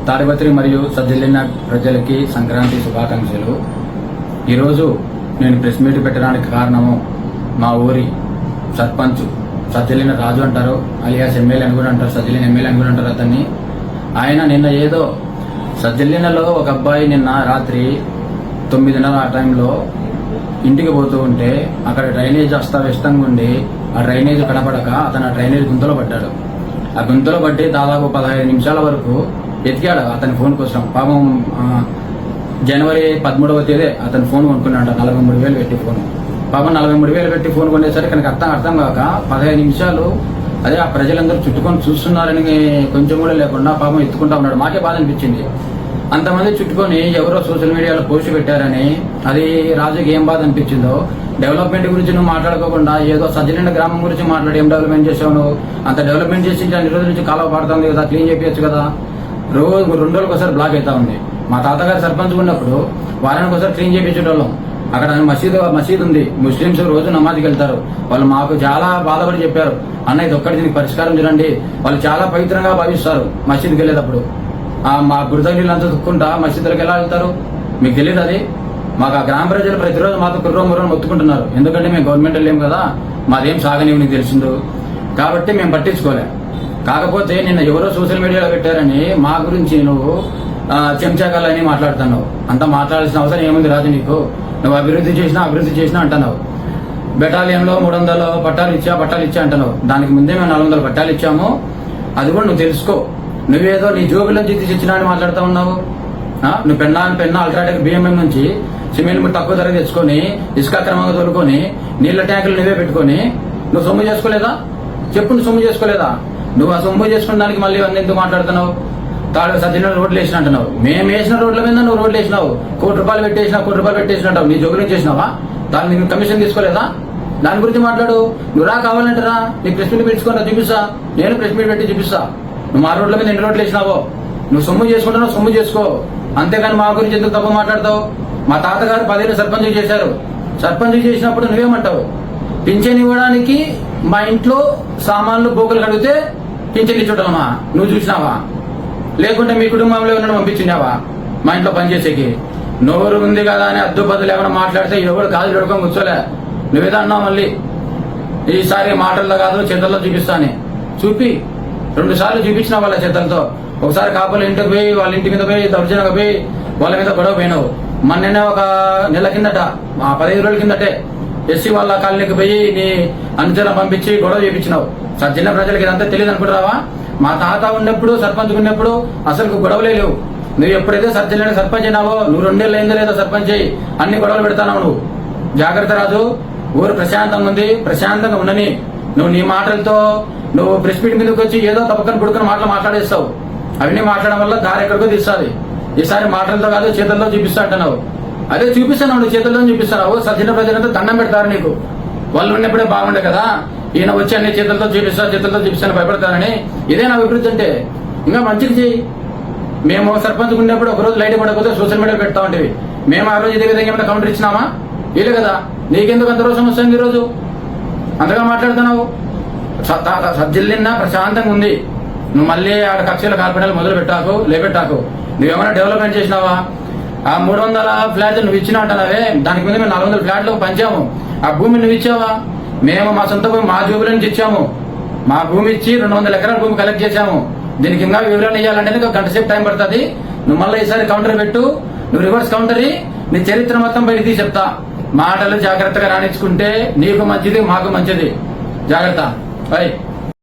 తాడిపత్రి మరియు సజ్జలిన ప్రజలకి సంక్రాంతి శుభాకాంక్షలు. ఈరోజు నేను ప్రెస్ మీట్ పెట్టడానికి కారణము మా ఊరి సర్పంచ్ సజ్జలిన రాజు అంటారు, అలియాస్ ఎమ్మెల్యే అని కూడా అంటారు, సజ్జలిన ఎమ్మెల్యే అని కూడా అంటారు అతన్ని. ఆయన నిన్న ఏదో సజ్జలినలో ఒక అబ్బాయి నిన్న రాత్రి 9:30 ఆ టైంలో ఇంటికి పోతూ ఉంటే అక్కడ డ్రైనేజ్ అస్తవ్యస్తంగా ఉండి ఆ డ్రైనేజ్ కనపడక అతను ఆ డ్రైనేజ్ గుంతలో పడ్డాడు. ఆ గుంతలో పట్టి దాదాపు 15 నిమిషాల వరకు ఎతికాడు అతని ఫోన్ కోసం. పాపం జనవరి 13వ తేదీ అతను ఫోన్ కొనుక్కున్నాడు, 43,000 పెట్టి ఫోన్. పాపం 43,000 పెట్టి ఫోన్ కొనేసరికి కనుక అర్థం కాక 15 నిమిషాలు అదే ఆ ప్రజలందరూ చుట్టుకొని చూస్తున్నారని కొంచెం కూడా లేకుండా పాపం ఎత్తుకుంటా ఉన్నాడు. మాకే బాధ అనిపించింది. అంతమంది చుట్టుకొని ఎవరో సోషల్ మీడియాలో పోస్ట్ పెట్టారని. అది రాజుకి ఏం బాధ అనిపించిందో. డెవలప్మెంట్ గురించి నువ్వు మాట్లాడుకోకుండా ఏదో సజ్జలిన గ్రామం గురించి మాట్లాడి ఏం డెవలప్మెంట్ చేసావు నువ్వు? అంత డెవలప్మెంట్ చేసి అన్ని రోజుల నుంచి కాలువ పడుతుంది కదా, క్లీన్ చేయించచ్చు కదా. రోజు 2 రోజులకు ఒకసారి బ్లాక్ అవుతా ఉంది. మా తాతగారు సర్పంచ్ ఉన్నప్పుడు వారానికి ఒకసారి క్లీన్ చేయించేటోళ్ళం. అక్కడ మసీద్ ఉంది, ముస్లింస్ రోజు నమాజ్కి వెళ్తారు. వాళ్ళు మాకు చాలా బాధపడి చెప్పారు, అన్న ఇది ఒక్కటి దీనికి పరిష్కారం చూడండి. వాళ్ళు చాలా పవిత్రంగా భావిస్తారు మసీద్కి వెళ్ళేటప్పుడు. మా బురద నీళ్ళంతా తుక్కుంటా మసీదులకు ఎలా వెళ్తారు? మీకు తెలియదు అది. మాకు ఆ గ్రామ ప్రజలు ప్రతిరోజు మాతో కుర్రోముర్రని మొత్తుకుంటున్నారు. ఎందుకంటే మేము గవర్నమెంట్ లేము కదా, మాదేం సాగనివి నీకు తెలిసిందో కాబట్టి మేము పట్టించుకోలే. కాకపోతే నిన్న ఎవరో సోషల్ మీడియాలో పెట్టారని మా గురించి నువ్వు చెంచాకాలని మాట్లాడుతున్నావు. అంత మాట్లాడాల్సిన అవసరం ఏముంది రాజు నీకు? నువ్వు అభివృద్ధి చేసినా అంటున్నావు. బెటాలియన్లో 300 పట్టాలు ఇచ్చా అంటున్నావు. దానికి ముందే మేము 400 పట్టాలు ఇచ్చాము. అది కూడా నువ్వు తెలుసుకో. నువ్వేదో నీ జోబులను తీసిచ్చినా అని మాట్లాడుతూ ఉన్నావు. నువ్వు పెన్నా అల్ట్రాటెక్ బిఎంఎం నుంచి సిమెంట్ తక్కువ ధర తెచ్చుకొని ఇసుక క్రమంగా తోలుకొని నీళ్ల ట్యాంకులు నువ్వే పెట్టుకొని నువ్వు సొమ్ము చేసుకోలేదా? చెప్పు, నువ్వు సొమ్ము చేసుకోలేదా? నువ్వు ఆ సొమ్ము చేసుకున్న దానికి మళ్ళీ అన్ని ఎందుకు మాట్లాడుతున్నావు? సజ్జలిన రోడ్లు వేసిన అంటున్నావు. మేము వేసిన రోడ్ల మీద నువ్వు రోడ్లు వేసినావు. కోటి రూపాయలు పెట్టేసినావు. నీ జోగులు చేసినావా? దాన్ని నువ్వు కమిషన్ తీసుకోలేదా? దాని గురించి మాట్లాడు. నువ్వు కావాలంటారా? నీకు ప్రెస్ మీట్ పెట్టుకొని చూపిస్తా. నేను ప్రెస్ మీట్ పెట్టి చూపిస్తా. నువ్వు మా రోడ్ల మీద ఎన్ని రోడ్లు వేసినావో. నువ్వు సొమ్ము చేసుకుంటున్నావు, సొమ్ము చేసుకో. అంతేగాని మా గురించి ఎందుకు తప్పు మాట్లాడతావు? మా తాతగారు 10 ఏళ్ళు సర్పంచ్ చేశారు. సర్పంచ్ చేసినప్పుడు నువ్వేమంటావు? పింఛన్ ఇవ్వడానికి మా ఇంట్లో సామాన్లు బోకులు కడిగితే పింఛన్ ఇచ్చుంటామా? నువ్వు చూసినావా? లేకుంటే మీ కుటుంబంలో ఎవరైనా పంపించినావా మా ఇంట్లో పనిచేసేకి? నోరు ఉంది కదా అని అద్దు బదులు ఏమైనా మాట్లాడితే ఎవరు కాదు పెట్టుకొని కూర్చోలే. నువ్వేదా అన్నావు మళ్ళీ. ఈసారి మాటల్లో కాదు చేతల్లో చూపిస్తాను. చూపి 2 సార్లు చూపించినావు వాళ్ళ చేతలతో. ఒకసారి కాపుల ఇంటికి పోయి వాళ్ళ ఇంటి మీద పోయి దౌర్జన్యంగా పోయి వాళ్ళ మీద గొడవ పోయినావు. మొన్ననే ఒక నెల కిందట 15 రోజుల కిందటే ఎస్సీ వాళ్ళ కాలనీకి పోయి నీ అనుచరులను పంపించి గొడవ చేయించినావు. సజ్జన ప్రజలకి ఇదంతా తెలియదు అనుకుంటావా? మా తాత ఉన్నప్పుడు సర్పంచ్ ఉన్నప్పుడు అసలు గొడవలే లేవు. నువ్వు ఎప్పుడైతే సజ్జన సర్పంచ్ అయినావో, నువ్వు 2 ఏళ్ళు అయిందో లేదో సర్పంచ్ అయ్యి అన్ని గొడవలు పెడతావు నువ్వు. జాగ్రత్త రాజు. ఊరు ప్రశాంతంగా ఉంది, ప్రశాంతంగా ఉండని. నువ్వు నీ మాటలతో నువ్వు ప్రెస్ మీట్ మీదకి వచ్చి ఏదో తప్పకని పుడుకుని మాట్లాడేస్తావు. అవన్నీ మాట్లాడడం వల్ల దారి ఎక్కడికో తీస్తుంది. ఈసారి మాటలతో కాదు చేతుల్లో చూపిస్తా అంటున్నావు. అదే చూపిస్తాను, నువ్వు చేతుల్లో చూపిస్తున్నావు. సజ్జన ప్రజలంతా దండం పెడతారు నీకు. వాళ్ళు ఉన్నప్పుడే బాగుండే కదా, ఈయన వచ్చి అన్ని చేతులతో చూపిస్తాను భయపడతారని. ఇదే నా అభివృద్ధి అంటే. ఇంకా మంచిది చెయ్యి. మేము సర్పంచ్ ఉన్నప్పుడు ఒకరోజు లైట్ పడకపోతే సోషల్ మీడియా పెడతా ఉండేవి. మేము ఆ రోజు ఇదే విధంగా ఏమైనా కౌంటర్ ఇచ్చినామా? ఇదే కదా. నీకెందుకు అంత రోజు సమస్య ఉంది ఈరోజు? అంతగా మాట్లాడుతున్నావు. సజ్జలిన ప్రశాంతంగా ఉంది. నువ్వు మళ్ళీ ఆడ కక్షల కార్పొరేట్లు మొదలు లేపెట్టాకు. నువ్వేమైనా డెవలప్మెంట్ చేసినావా? ఆ 300 ఫ్లాట్లు నువ్వు ఇచ్చినా అంటున్నావే, దానికి మీద మేము 400 ఫ్లాట్లు పంచాము. ఆ భూమి నువ్వు ఇచ్చావా? మేము మా సొంత భూమి మా జోబుల నుంచి ఇచ్చాము. మా భూమి ఇచ్చి 200 ఎకరాల భూమి కలెక్ట్ చేశాము. దీనికి ఇంకా వివరణ ఇవ్వాలంటే ఒక గంట సేపు టైం పడుతుంది. నువ్వు మళ్ళీ ఈసారి కౌంటర్ పెట్టు. నువ్వు రివర్స్ కౌంటర్ నీ చరిత్ర మొత్తం బయట తీసి చెప్తా. మాటలు జాగ్రత్తగా రాణించుకుంటే నీకు మంచిది, మాకు మంచిది. జాగ్రత్త. బై.